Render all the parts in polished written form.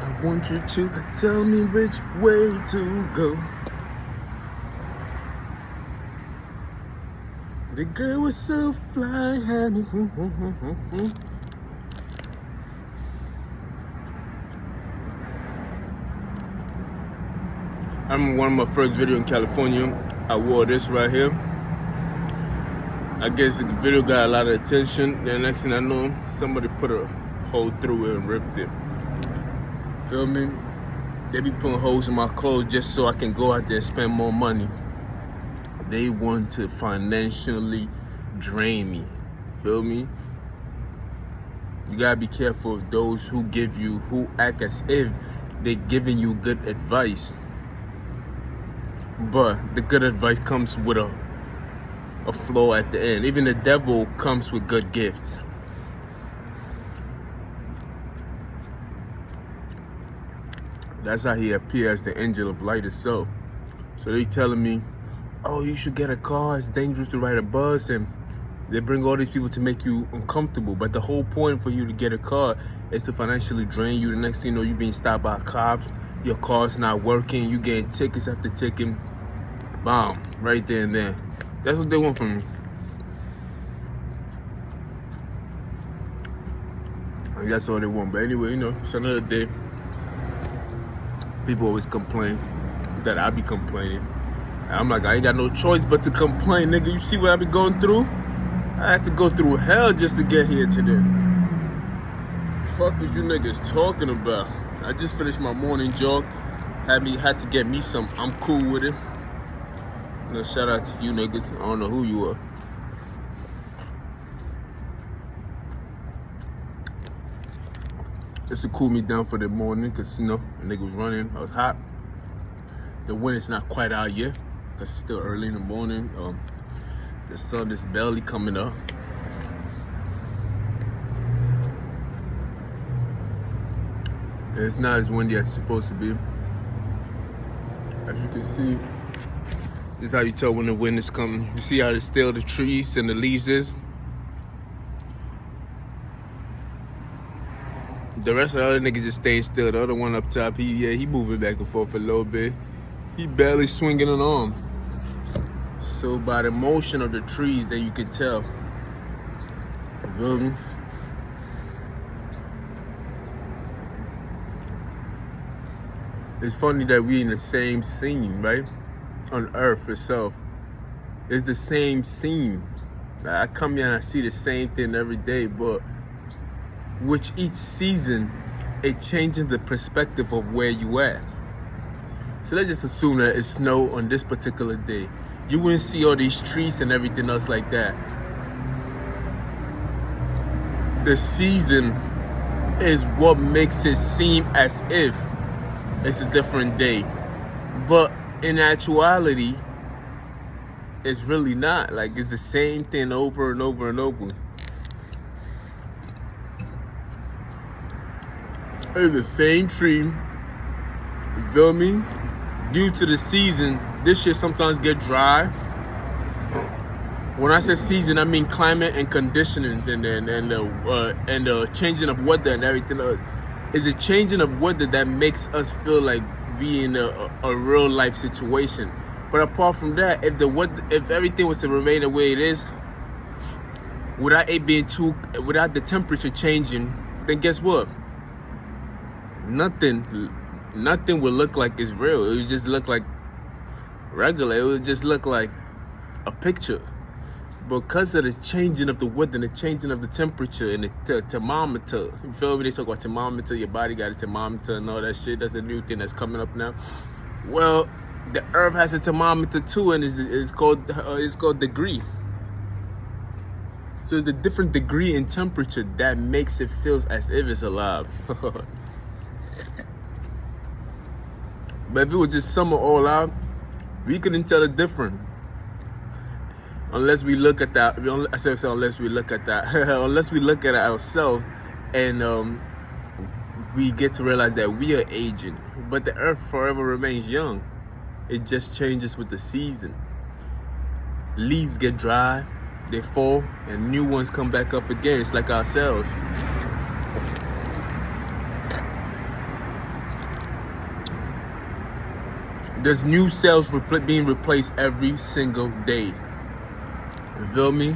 I want you to tell me which way to go. The girl was so fly, honey. I remember one of my first videos in California, I wore this right here. I guess the video got a lot of attention. Then next thing I know, somebody put a hole through it and ripped it. Feel me? They be putting holes in my clothes just so I can go out there and spend more money. They want to financially drain me. Feel me? You gotta be careful of those who act as if they're giving you good advice. But the good advice comes with a flaw at the end. Even the devil comes with good gifts. That's how he appears as the angel of light itself. So they telling me, oh, you should get a car, it's dangerous to ride a bus, and they bring all these people to make you uncomfortable. But the whole point for you to get a car is to financially drain you. The next thing you know, you're being stopped by cops, your car's not working, you getting tickets after ticket. Bomb, right there and then. That's what they want from me. And that's all they want. But anyway, it's another day. People always complain that I be complaining. And I'm like, I ain't got no choice but to complain, nigga. You see what I be going through? I had to go through hell just to get here today. Fuck was you niggas talking about? I just finished my morning jog. Had to get me some. I'm cool with it. Shout out to you niggas. I don't know who you are. Just to cool me down for the morning, cause the nigga was running. I was hot. The wind is not quite out yet, cause it's still early in the morning. The sun is barely coming up. And it's not as windy as it's supposed to be. As you can see, this is how you tell when the wind is coming. You see how still the trees and the leaves is? The rest of the other niggas just staying still. The other one up top, he moving back and forth a little bit. He barely swinging an arm. So by the motion of the trees, then you can tell. You feel me? It's funny that we in the same scene, right? On Earth itself. It's the same scene. I come here and I see the same thing every day, but with each season, it changes the perspective of where you at. So let's just assume that it's snow on this particular day. You wouldn't see all these trees and everything else like that. The season is what makes it seem as if it's a different day. But in actuality, it's really not. Like, it's the same thing over and over and over. It's the same tree. You feel me? Due to the season, this shit sometimes get dry. When I say season, I mean climate and conditioning and the changing of weather and everything else. It's a changing of weather that makes us feel like being a real life situation. But apart from that, if everything was to remain the way it is, without the temperature changing, then guess what? Nothing would look like it's real. It would just look like regular. It would just look like a picture. Because of the changing of the weather and the changing of the temperature and the thermometer. You feel me? They talk about thermometer, your body got a thermometer and all that shit. That's a new thing that's coming up now. Well, the earth has a thermometer too, and it's called degree. So it's a different degree in temperature that makes it feel as if it's alive. But if it was just summer all out, we couldn't tell the difference. Unless we look at that, unless we look at that, unless we look at it ourselves, and we get to realize that we are aging. But the earth forever remains young. It just changes with the season. Leaves get dry, they fall, and new ones come back up again. It's like ourselves. There's new cells being replaced every single day. You feel me?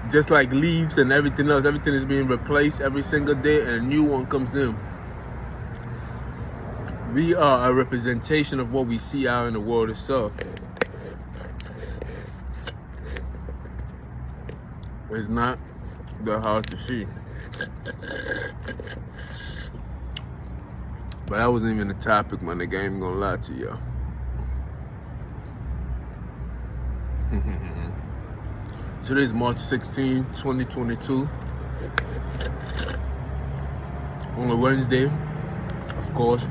Just like leaves and everything else, everything is being replaced every single day and a new one comes in. We are a representation of what we see out in the world itself. It's not that hard to see. But that wasn't even the topic, man. The game gonna lie to y'all. Today is March 16, 2022. On a Wednesday, of course.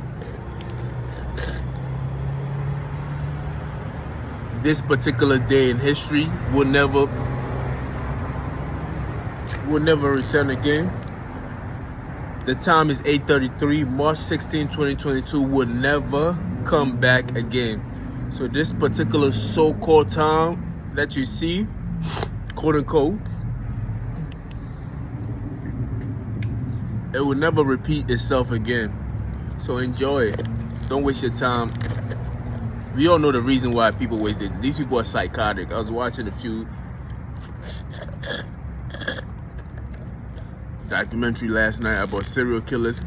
This particular day in history will never return again. The time is 8:33. March 16, 2022 will never come back again. So this particular so-called time that you see, quote unquote, it will never repeat itself again. So enjoy it. Don't waste your time. We all know the reason why people waste it. These people are psychotic. I was watching a few documentary last night about serial killers,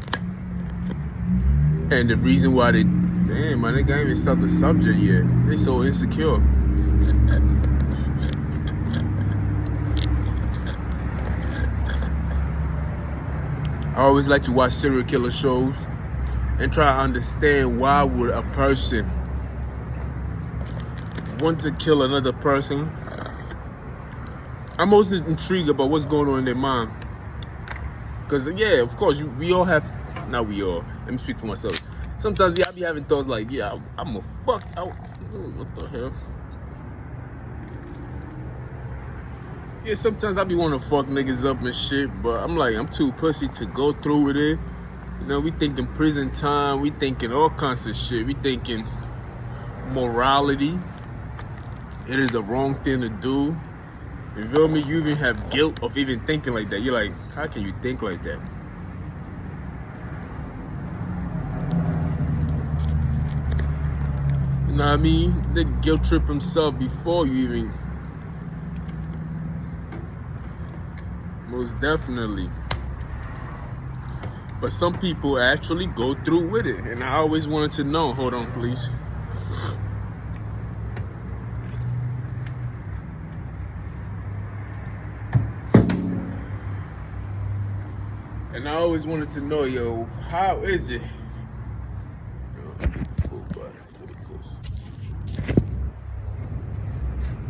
and the reason why they, damn man, they can't even start the subject yet. They so insecure. I always like to watch serial killer shows and try to understand why would a person want to kill another person. I'm mostly intrigued about what's going on in their mind. Because, yeah, of course, we all have, not we all, let me speak for myself. Sometimes, yeah, I be having thoughts like, yeah, I'm a fuck out. What the hell? Yeah, sometimes I be wanting to fuck niggas up and shit, but I'm like, I'm too pussy to go through with it. You know, we thinking prison time, we thinking all kinds of shit. We thinking morality. It is the wrong thing to do. You feel me? You even have guilt of even thinking like that. You're like, how can you think like that? You know what I mean? They guilt trip himself before you even. Most definitely. But some people actually go through with it. And I always wanted to know. Hold on, please. And I always wanted to know, yo, how is it?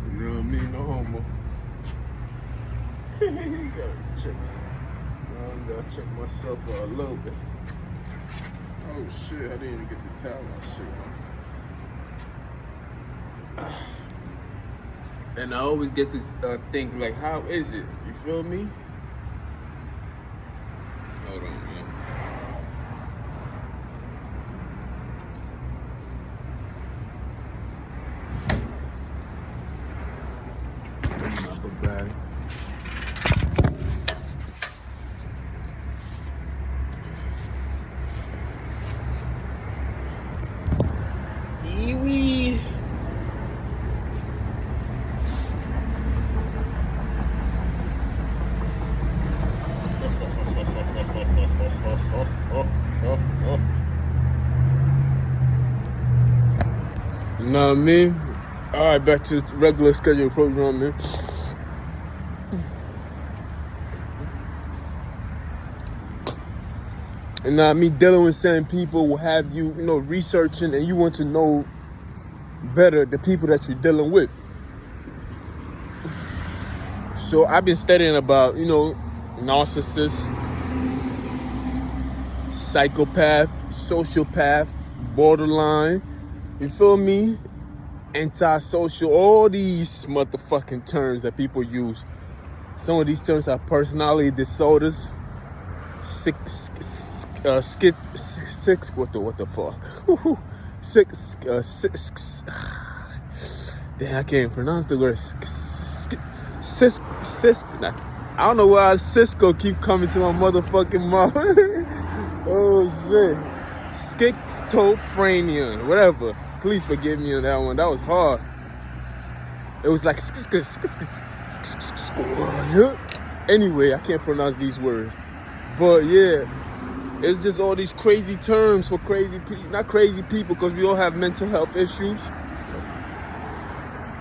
You know what I mean? No homo. Gotta check myself for a little bit. Oh shit, I didn't even get to tell my shit. And I always get to think, like, how is it? You feel me? Hold on, man. Not a bag. Eewee. You know what I mean? All right, back to the regular scheduled program, man. And me dealing with certain people will have you, you know, researching, and you want to know better the people that you're dealing with. So I've been studying about, you know, narcissists, psychopath, sociopath, borderline, you feel me? Antisocial, all these motherfucking terms that people use. Some of these terms are personality disorders, what the fuck? Damn, I can't even pronounce the word. I don't know why Cisco keep coming to my motherfucking mouth. Oh shit. Schizophrenia, whatever. Please forgive me on that one. That was hard. It was like anyway, I can't pronounce these words. But yeah, it's just all these crazy terms for crazy people. Not crazy people, because we all have mental health issues.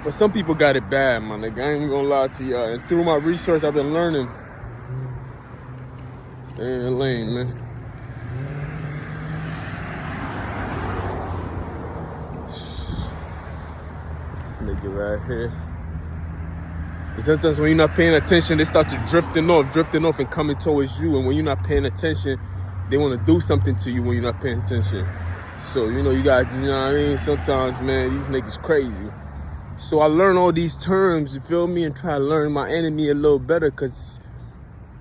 But some people got it bad, my nigga. I ain't even gonna lie to y'all. And through my research, I've been learning. Stay in the lane, man. This nigga right here. And sometimes when you're not paying attention, they start to drifting off and coming towards you. And when you're not paying attention, they want to do something to you when you're not paying attention. So, you know, you got, you know what I mean? Sometimes, man, these niggas crazy. So I learn all these terms, you feel me, and try to learn my enemy a little better, because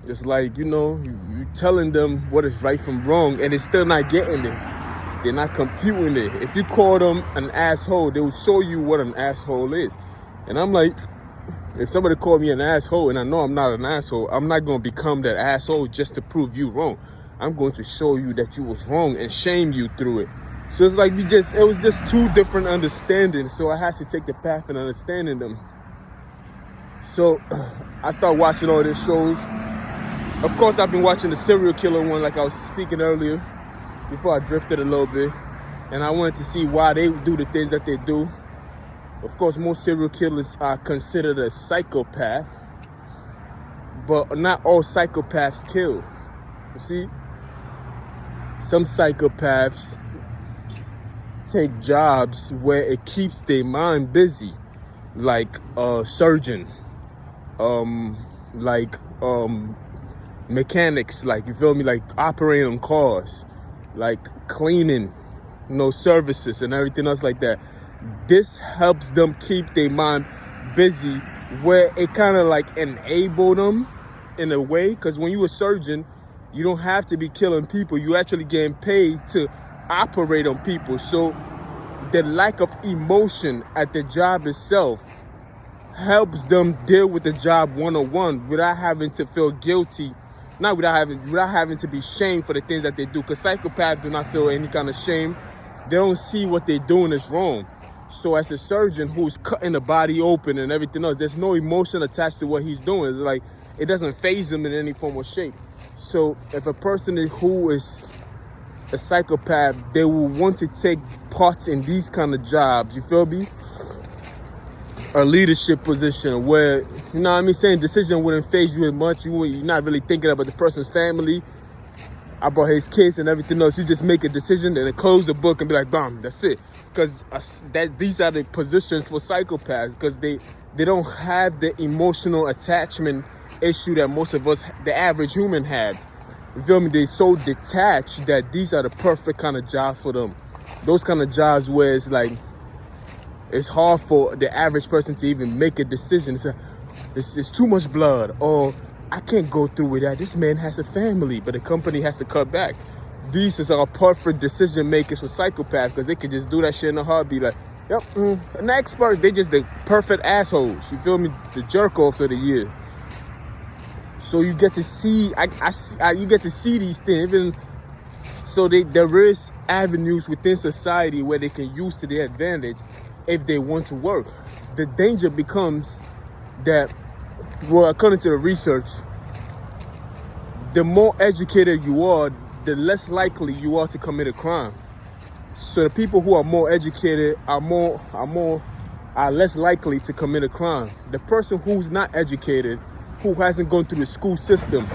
it's like, you know, you telling them what is right from wrong, and they're still not getting it. They're not computing it. If you call them an asshole, they will show you what an asshole is. And I'm like, if somebody called me an asshole and I know I'm not an asshole, I'm not going to become that asshole just to prove you wrong. I'm going to show you that you was wrong and shame you through it. So it's like it was just two different understandings. So I had to take the path and understanding them. So I started watching all these shows. Of course, I've been watching the serial killer one, like I was speaking earlier, before I drifted a little bit. And I wanted to see why they do the things that they do. Of course, most serial killers are considered a psychopath. But not all psychopaths kill. You see? Some psychopaths take jobs where it keeps their mind busy, like a surgeon, mechanics, like, you feel me, like operating on cars, like cleaning, you know, services and everything else like that. This helps them keep their mind busy, where it kind of like enable them in a way, because when you're a surgeon, you don't have to be killing people. You actually getting paid to operate on people. So the lack of emotion at the job itself helps them deal with the job one-on-one without having to feel guilty, without having to be shamed for the things that they do. Because psychopaths do not feel any kind of shame. They don't see what they're doing is wrong. So as a surgeon who's cutting the body open and everything else, there's no emotion attached to what he's doing. It's like it doesn't faze him in any form or shape. So if a person who is a psychopath, they will want to take parts in these kind of jobs, you feel me? A leadership position where, you know what I mean, saying decision wouldn't faze you as much. You're not really thinking about the person's family, about his kids and everything else. You just make a decision and then close the book and be like, bam, that's it. Because these are the positions for psychopaths, because they don't have the emotional attachment issue that most of us, the average human, had. You feel me? They're so detached that these are the perfect kind of jobs for them. Those kind of jobs where it's like, it's hard for the average person to even make a decision. It's too much blood, or I can't go through with that. This man has a family, but the company has to cut back. These are perfect decision makers for psychopaths, because they can just do that shit in a heartbeat. Like, yep, an expert. They just the perfect assholes. You feel me? The jerk-offs of the year. So you get to see, you get to see these things. Even so, there is avenues within society where they can use to their advantage if they want to work. The danger becomes that, well, according to the research, the more educated you are, the less likely you are to commit a crime. So the people who are more educated are less likely to commit a crime. The person who's not educated, who hasn't gone through the school system,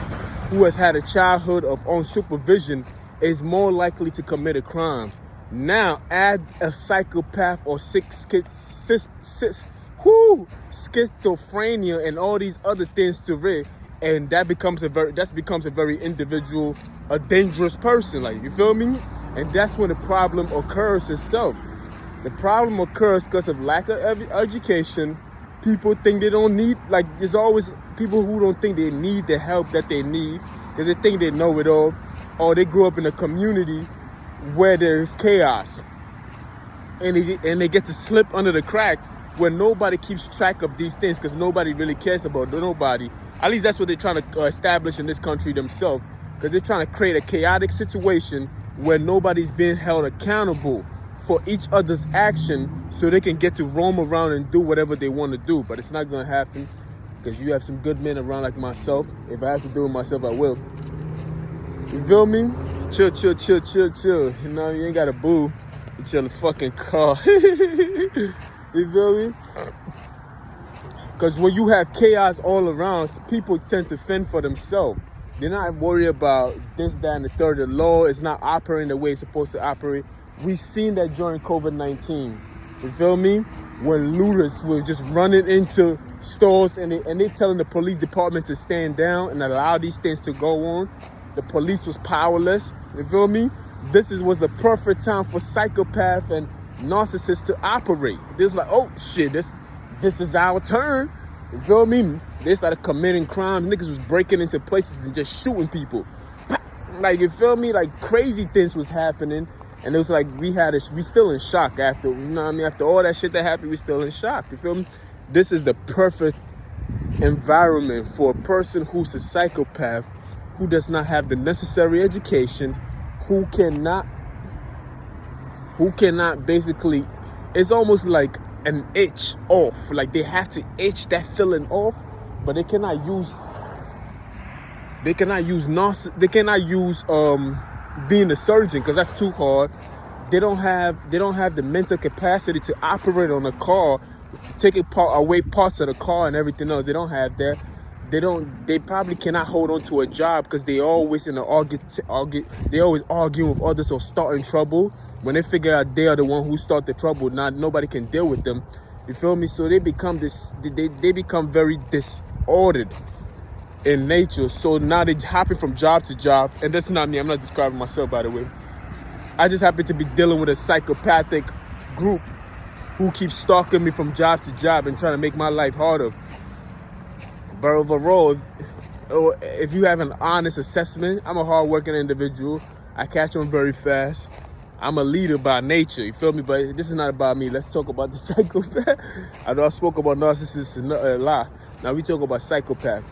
who has had a childhood of unsupervision, is more likely to commit a crime. Now add a psychopath or schizophrenia and all these other things to it, and that becomes a very individual, a dangerous person. Like, you feel me? And that's when the problem occurs itself. The problem occurs because of lack of education. People think they don't need, like, there's always people who don't think they need the help that they need because they think they know it all, or they grew up in a community where there's chaos, and they get to slip under the crack where nobody keeps track of these things because nobody really cares about nobody. At least that's what they're trying to establish in this country themselves, because they're trying to create a chaotic situation where nobody's being held accountable for each other's action so they can get to roam around and do whatever they want to do. But it's not going to happen because you have some good men around like myself. If I have to do it myself, I will. You feel me? Chill. You know, you ain't got to boo. You chill in the fucking car. You feel me? Because when you have chaos all around, people tend to fend for themselves. They're not worried about this, that, and the third. The law is not operating the way it's supposed to operate. We seen that during COVID-19. You feel me? When looters were just running into stores and they telling the police department to stand down and allow these things to go on. The police was powerless. You feel me? This was the perfect time for psychopath and narcissists to operate. This like, oh shit, this is our turn. You feel me? They started committing crimes. Niggas was breaking into places and just shooting people. Like, you feel me? Like, crazy things was happening. And it was like we still in shock after, you know what I mean? After all that shit that happened, we still in shock. You feel me? This is the perfect environment for a person who's a psychopath, who does not have the necessary education, who cannot basically, it's almost like an itch off. Like they have to itch that feeling off, but they cannot use being a surgeon because that's too hard. They don't have the mental capacity to operate on a car, taking away parts of the car and everything else. They don't have that. They probably cannot hold on to a job because they always in the they always arguing with others or starting trouble. When they figure out they are the one who start the trouble, nobody can deal with them. You feel me? So they become they become very disordered in nature. So now they're hopping from job to job. And that's not me. I'm not describing myself, by the way. I just happen to be dealing with a psychopathic group who keeps stalking me from job to job and trying to make my life harder. But overall, if you have an honest assessment, I'm a hard-working individual. I catch on very fast. I'm a leader by nature, you feel me? But this is not about me. Let's talk about the psychopath. I know I spoke about narcissists a lot. Now we talk about psychopath.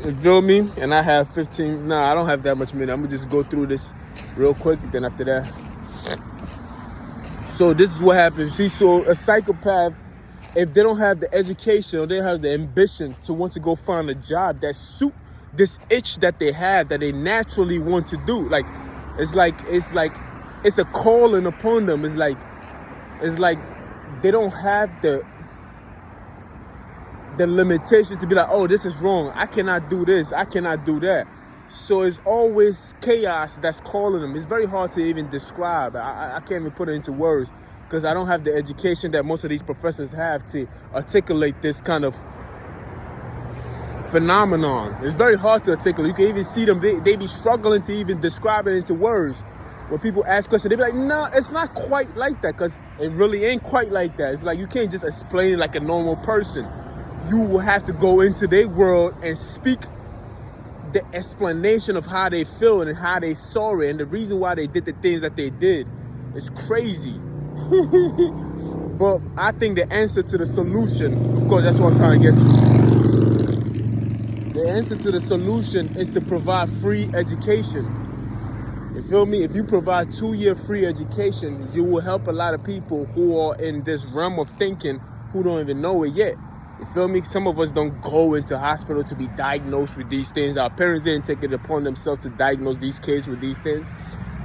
You feel me? And I have 15. Nah, I don't have that much minute. I'm gonna just go through this real quick. Then after that, so this is what happens. See, so a psychopath, if they don't have the education or they have the ambition to want to go find a job that suit this itch that they have, that they naturally want to do, like it's a calling upon them. It's like they don't have the limitation to be like, oh, this is wrong. I cannot do this. I cannot do that. So it's always chaos that's calling them. It's very hard to even describe. I can't even put it into words because I don't have the education that most of these professors have to articulate this kind of phenomenon. It's very hard to articulate. You can even see them. They be struggling to even describe it into words. When people ask questions, they be like, no, it's not quite like that, because it really ain't quite like that. It's like you can't just explain it like a normal person. You will have to go into their world and speak the explanation of how they feel and how they saw it and the reason why they did the things that they did. It's crazy. But I think the answer to the solution, of course, that's what I was trying to get to. The answer to the solution is to provide free education. You feel me? If you provide 2-year free education, you will help a lot of people who are in this realm of thinking who don't even know it yet. You feel me? Some of us don't go into hospital to be diagnosed with these things. Our parents didn't take it upon themselves to diagnose these kids with these things.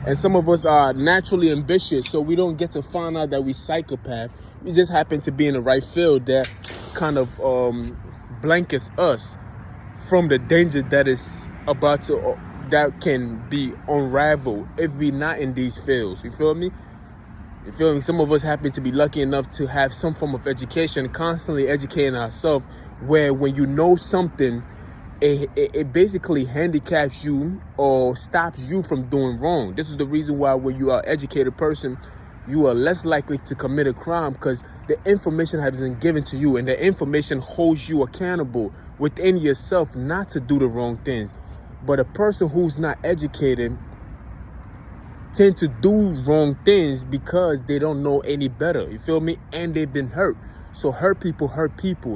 And some of us are naturally ambitious, so we don't get to find out that we psychopath. We just happen to be in the right field that kind of blankets us from the danger that is about to that can be unraveled if we're not in these fields. You feel me? You feel me? Some of us happen to be lucky enough to have some form of education, constantly educating ourselves, where when you know something, it basically handicaps you or stops you from doing wrong. This is the reason why when you are an educated person, you are less likely to commit a crime, because the information has been given to you and the information holds you accountable within yourself not to do the wrong things. But a person who's not educated tend to do wrong things because they don't know any better. You feel me? And they've been hurt. So hurt people,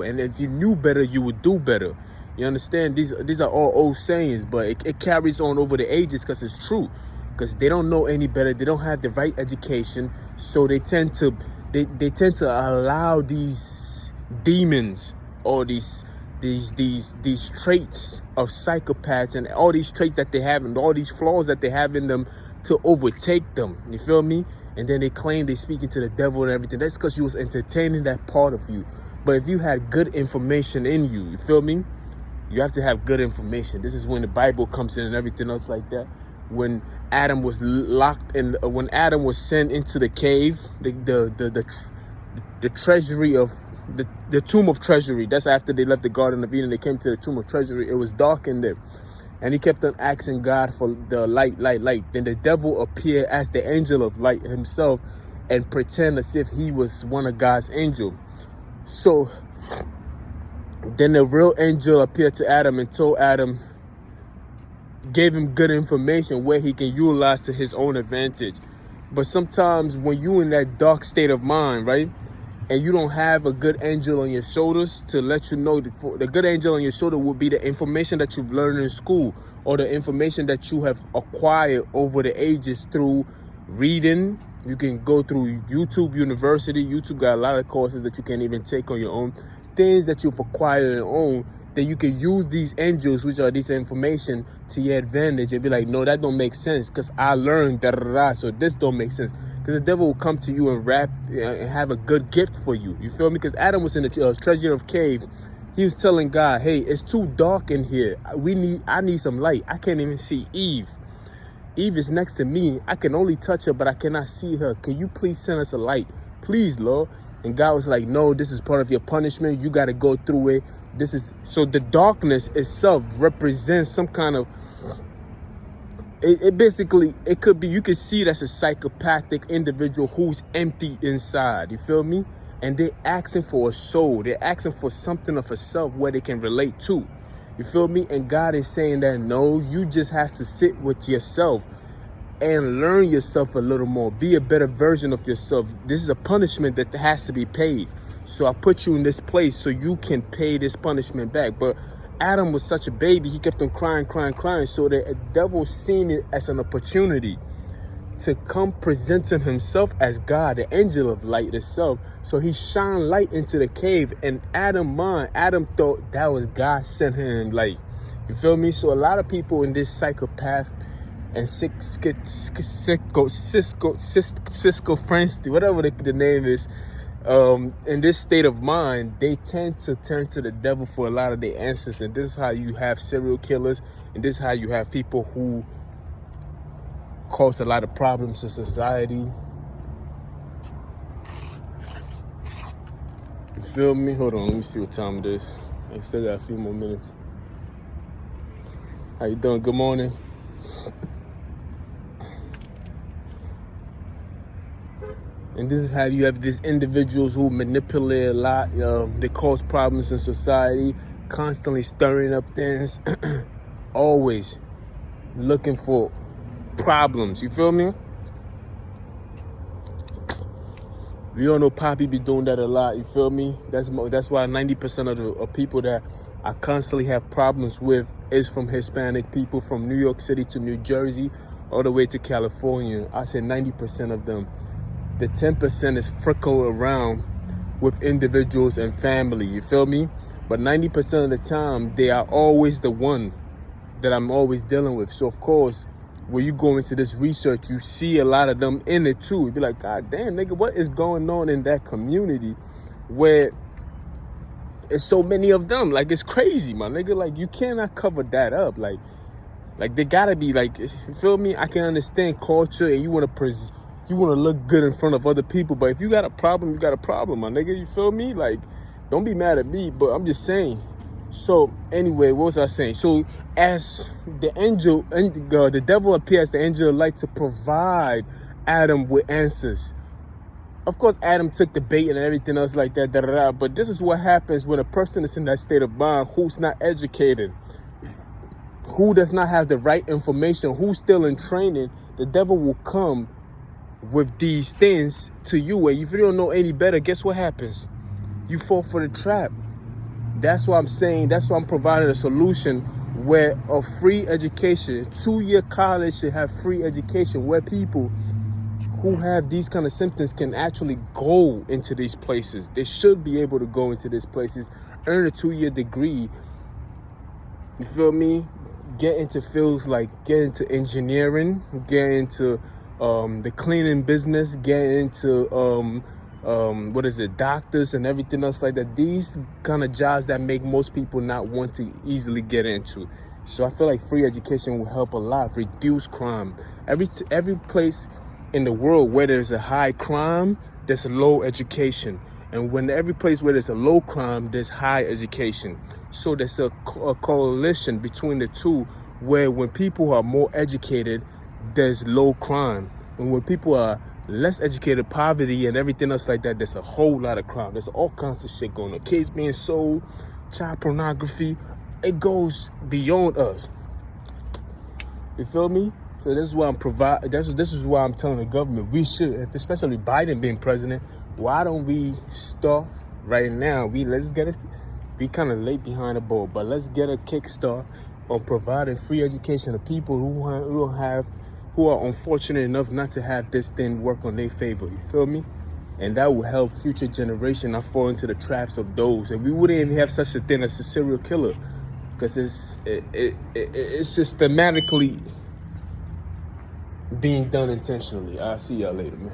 and if you knew better, you would do better. You understand? These are all old sayings, but it carries on over the ages because it's true. Because they don't know any better, they don't have the right education, so they tend to allow these demons or these traits of psychopaths and all these traits that they have and all these flaws that they have in them to overtake them. You feel me? And then they claim they speaking to the devil and everything. That's because you was entertaining that part of you. But if you had good information in you, you feel me? You have to have good information. This is when the Bible comes in and everything else like that. When Adam was locked in, when Adam was sent into the cave, the treasury of the tomb of treasury. That's after they left the Garden of Eden. They came to the tomb of treasury. It was dark in there, and he kept on asking God for the light. Then the devil appeared as the angel of light himself, and pretend as if he was one of God's angel. So then the real angel appeared to Adam and told Adam, gave him good information where he can utilize to his own advantage. But sometimes when you in that dark state of mind, right, and you don't have a good angel on your shoulders to let you know, the good angel on your shoulder will be the information that you've learned in school or the information that you have acquired over the ages through reading. You can go through YouTube University. YouTube got a lot of courses that you can't even take on your own. Things that you've acquired on your own, that you can use these angels, which are this information, to your advantage and be like, no, that don't make sense because I learned so this don't make sense. Because the devil will come to you and rap and have a good gift for you. You feel me? Because Adam was in the treasure of cave. He was telling God, hey, it's too dark in here. I need some light. I can't even see Eve. Eve is next to me. I can only touch her, but I cannot see her. Can you please send us a light? Please, Lord. And God was like, no, this is part of your punishment. You got to go through it. So the darkness itself represents some kind of, it could be, you could see it as a psychopathic individual who's empty inside. You feel me? And they're asking for a soul. They're asking for something of a self where they can relate to. You feel me? And God is saying that, no, you just have to sit with yourself and learn yourself a little more. Be a better version of yourself. This is a punishment that has to be paid. So I put you in this place so you can pay this punishment back. But Adam was such a baby. He kept on crying. So the devil seen it as an opportunity to come presenting himself as God, the angel of light itself. So he shined light into the cave, and Adam thought that was God sent him light. You feel me? So a lot of people in this psychopath and schizophrenia, whatever the name is, in this state of mind, they tend to turn to the devil for a lot of their answers. And this is how you have serial killers, and this is how you have people who cause a lot of problems to society. You feel me? Hold on, let me see what time it is. I still got a few more minutes. How you doing? Good morning. And this is how you have these individuals who manipulate a lot. They cause problems in society, constantly stirring up things, always looking for problems. You feel me? We all know Poppy be doing that a lot. You feel me? That's why 90% of people that I constantly have problems with is from Hispanic people, from New York City to New Jersey, all the way to California. I said 90% of them. The 10% is frickle around with individuals and family. You feel me? But 90% of the time, they are always the one that I'm always dealing with. So of course, when you go into this research, you see a lot of them in it too. You'd be like, God damn, nigga, what is going on in that community where it's so many of them? Like, it's crazy, my nigga. Like, you cannot cover that up. Like they gotta be like, you feel me? I can understand culture and you want to look good in front of other people, but if you got a problem, you got a problem, my nigga. You feel me? Like, don't be mad at me, but I'm just saying. So anyway, what was I saying? So as the angel, the devil appears, the angel of light, to provide Adam with answers. Of course, Adam took the bait and everything else like that, but this is what happens when a person is in that state of mind, who's not educated, who does not have the right information, who's still in training. The devil will come with these things to you, and if you don't know any better, guess what happens? you fall for the trap. That's what I'm saying. That's why I'm providing a solution where a free education, 2-year college should have free education, where people who have these kind of symptoms can actually go into these places. They should be able to go into these places, earn a 2-year degree. You feel me? Get into fields like get into engineering, get into the cleaning business, get into doctors and everything else like that. These kind of jobs that make most people not want to easily get into. So I feel like free education will help a lot, reduce crime. Every place in the world where there's a high crime, there's a low education. And when every place where there's a low crime, there's high education. So there's a coalition between the two, where when people are more educated, there's low crime. And when people are less educated, poverty and everything else like that, there's a whole lot of crime. There's all kinds of shit going on. Kids being sold, child pornography. It goes beyond us. You feel me? So this is why this is why I'm telling the government, we should, especially Biden being president, why don't we start right now? We kind of late behind the ball, but let's get a kickstart on providing free education to people who are unfortunate enough not to have this thing work on their favor. You feel me? And that will help future generation not fall into the traps of those. And we wouldn't even have such a thing as a serial killer, because it's systematically being done intentionally. I'll see y'all later, man.